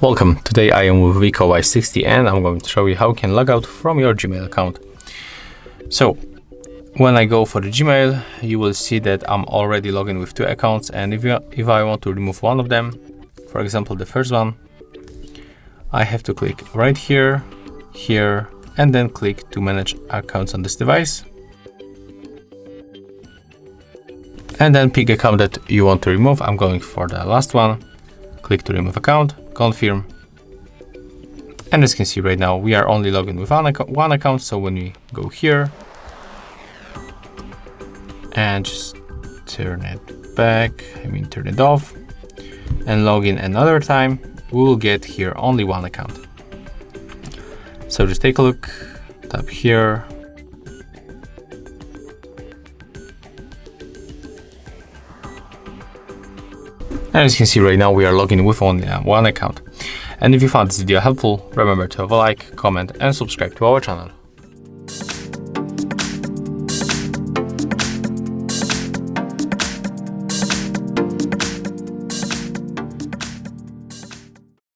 Welcome, today I am with WIKO Y60 and I'm going to show you how you can log out from your Gmail account. So, when I go for the Gmail, you will see that I'm already logged in with 2 accounts, and if I want to remove one of them, for example the first one, I have to click right here, here, and then click to manage accounts on this device. And then pick account that you want to remove. I'm going for the last one. Click to remove account, confirm. And as you can see right now, we are only logged in with one account. So when we go here and just turn it back, turn it off and log in another time, we will get here only one account. So just take a look, tap here. And as you can see right now, we are logging in with only one account. And if you found this video helpful, remember to have a like, comment and subscribe to our channel.